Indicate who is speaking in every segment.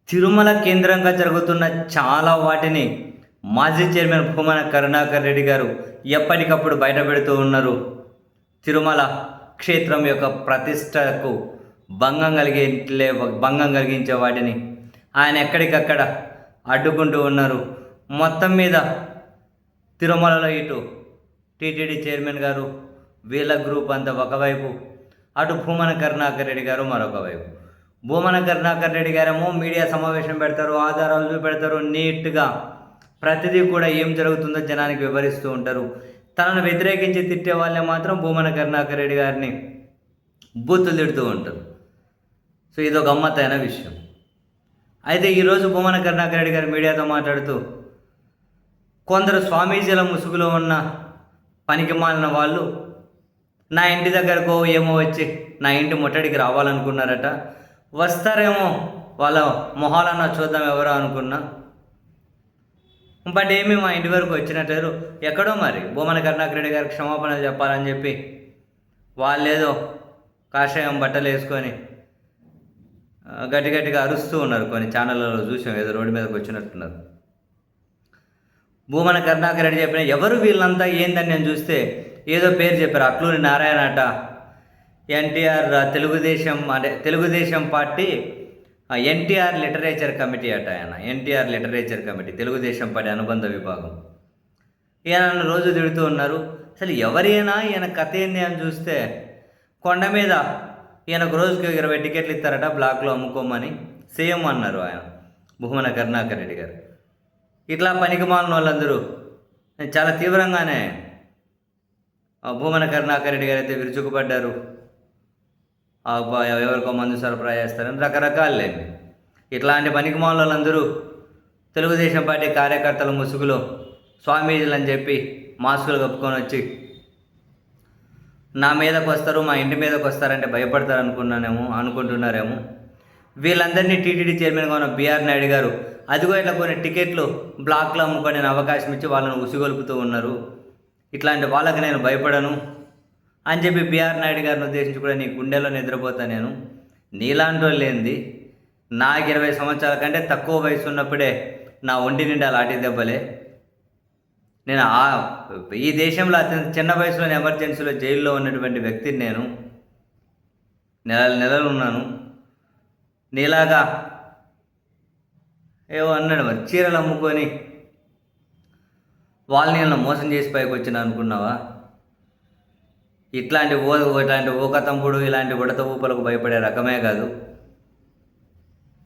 Speaker 1: తిరుమల కేంద్రంగా జరుగుతున్న చాలా వాటిని మాజీ చైర్మన్ భూమన కరుణాకర్ రెడ్డి గారు ఎప్పటికప్పుడు బయటపెడుతూ ఉన్నారు. తిరుమల క్షేత్రం యొక్క ప్రతిష్టకు భంగం కలిగించే వాటిని ఆయన ఎక్కడికక్కడ అడ్డుకుంటూ ఉన్నారు. మొత్తం మీద తిరుమలలో ఇటు టీటీడీ చైర్మన్ గారు వీళ్ళ గ్రూప్ అంతా ఒకవైపు, అటు భూమన కరుణాకర్ రెడ్డి గారు మరొక వైపు. భూమన కరుణాకర్ రెడ్డి గారేమో మీడియా సమావేశం పెడతారు, ఆధారాలు చూపెడతారు, నీట్గా ప్రతిదీ కూడా ఏం జరుగుతుందో జనానికి వివరిస్తూ ఉంటారు. తనను వ్యతిరేకించి తిట్టే వాళ్ళే మాత్రం భూమన కరుణాకర్ రెడ్డి గారిని బూతులు తిడుతూ ఉంటారు. సో ఇదొక గమ్మత్తైన విషయం. అయితే ఈరోజు భూమన కరుణాకర్ రెడ్డి గారు మీడియాతో మాట్లాడుతూ, కొందరు స్వామీజీల ముసుగులో ఉన్న పనికి మాలిన వాళ్ళు నా ఇంటి దగ్గరకు ఏమో వచ్చి నా ఇంటి ముట్టడికి రావాలనుకున్నారట. వస్తారేమో, వాళ్ళ మొహాలన్న చూద్దాం ఎవరో అనుకున్నా, బట్ ఏమి మా ఇంటి వరకు వచ్చినట్లేరు. ఎక్కడో మరి భూమన కరుణాకర్ రెడ్డి గారికి క్షమాపణలు చెప్పాలని చెప్పి వాళ్ళేదో కాషాయం బట్టలు వేసుకొని గట్టిగా అరుస్తూ ఉన్నారు. కొన్ని ఛానళ్ళలో చూసాం, ఏదో రోడ్డు మీదకి వచ్చినట్టున్నారు. భూమన కరుణాకర్ రెడ్డి చెప్పిన ఎవరు వీళ్ళంతా ఏందని నేను చూస్తే ఏదో పేరు చెప్పారు, అట్లూరి నారాయణ అట, NTR Telugu Desam party NTR literature committee అట. ఆయన NTR literature committee, Telugu Desam party అనుబంధ విభాగం. ఈయన రోజు తిడుతూ ఉన్నారు. అసలు ఎవరైనా ఈయన కథ ఏంది అని చూస్తే, కొండ మీద ఈయనకు రోజుకి 20 టికెట్లు ఇస్తారట బ్లాక్లో అమ్ముకోమని సీఎం అన్నారు ఆయన భూమన కరుణాకర్ రెడ్డి గారు. ఇట్లా పనికి మాలిన వాళ్ళందరూ చాలా తీవ్రంగానే భూమన కరుణాకర్ రెడ్డి గారు అయితే విరుచుకుపడ్డారు. ఎవరికో మందు సరఫరా చేస్తారని రకరకాలేమి. ఇట్లాంటి పనికి మాలిన వాళ్ళందరూ తెలుగుదేశం పార్టీ కార్యకర్తల ముసుగులో స్వామీజీలు అని చెప్పి మాస్కులు కప్పుకొని వచ్చి నా మీదకు వస్తారు, మా ఇంటి మీదకి వస్తారంటే భయపడతారు అనుకుంటున్నారేమో. వీళ్ళందరినీ టీటీడీ చైర్మన్గా ఉన్న బిఆర్ నాయుడు గారు అదిగో ఇట్లా కొన్ని టికెట్లు బ్లాక్లో అమ్ముకొని అవకాశం ఇచ్చి వాళ్ళని ఉసిగొలుపుతూ ఉన్నారు. ఇట్లాంటి వాళ్ళకి నేను భయపడను అని చెప్పి బిఆర్ నాయుడు గారిని ఉద్దేశించి కూడా, నీ గుండెలో నిద్రపోతా నేను, నీలాంటి వాళ్ళు ఏంది, నాకు 20 సంవత్సరాల కంటే తక్కువ వయసు ఉన్నప్పుడే నా ఒంటి నిండా లాఠీ దెబ్బలే, నేను ఈ దేశంలో అత్యంత చిన్న వయసులోని ఎమర్జెన్సీలో జైల్లో ఉన్నటువంటి వ్యక్తిని, నేను నెలలు ఉన్నాను, నీలాగా ఏవో అన్నాడు మరి, చీరలు అమ్ముకొని వాళ్ళని నేను మోసం చేసి పైకి వచ్చిన అనుకున్నావా? ఇట్లాంటి ఊకతంపుడు ఇలాంటి ఉడత ఊపలకు భయపడే రకమే కాదు.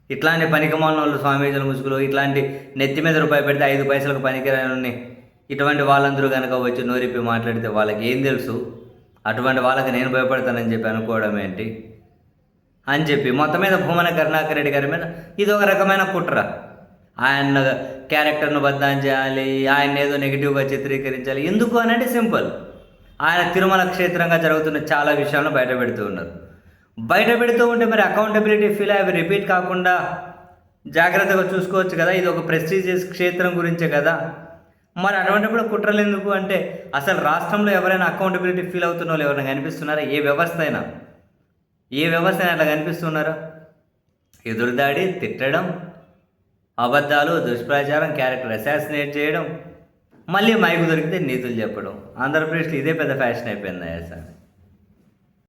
Speaker 1: ఇట్లాంటి పనికిమాలిన వాళ్ళు స్వామీజీల ముసుగులు, ఇట్లాంటి నెత్తి మీద రూపాయి పెడితే 5 పైసలకు పనికిరాని ఇటువంటి వాళ్ళందరూ కనుక వచ్చి నోరిప్పి మాట్లాడితే వాళ్ళకి ఏం తెలుసు? అటువంటి వాళ్ళకి నేను భయపడతానని చెప్పి అనుకోవడం ఏంటి అని చెప్పి మొత్తం మీద భూమన కరుణాకర్ రెడ్డి గారి మీద ఇది ఒక రకమైన కుట్ర. ఆయన క్యారెక్టర్ను బద్నాం చేయాలి, ఆయన ఏదో నెగిటివ్గా చిత్రీకరించాలి. ఎందుకు అని అంటే సింపుల్, ఆయన తిరుమల క్షేత్రంగా జరుగుతున్న చాలా విషయాలను బయటపెడుతూ ఉన్నారు. బయటపెడుతూ ఉంటే మరి అకౌంటబిలిటీ ఫీల్ అవి రిపీట్ కాకుండా జాగ్రత్తగా చూసుకోవచ్చు కదా. ఇది ఒక ప్రెస్టీజియస్ క్షేత్రం గురించే కదా. మరి అటువంటిప్పుడు కుట్రలు ఎందుకు అంటే, అసలు రాష్ట్రంలో ఎవరైనా అకౌంటబిలిటీ ఫీల్ అవుతున్న వాళ్ళు ఎవరైనా కనిపిస్తున్నారా? ఏ వ్యవస్థ అయినా అట్లా కనిపిస్తున్నారా? ఎదురుదాడి, తిట్టడం, అబద్ధాలు, దుష్ప్రచారం, క్యారెక్టర్ అసాసినేట్ చేయడం, మళ్ళీ మైకు దొరికితే నీతులు చెప్పడం. ఆంధ్రప్రదేశ్లో ఇదే పెద్ద ఫ్యాషన్ అయిపోయింది సార్.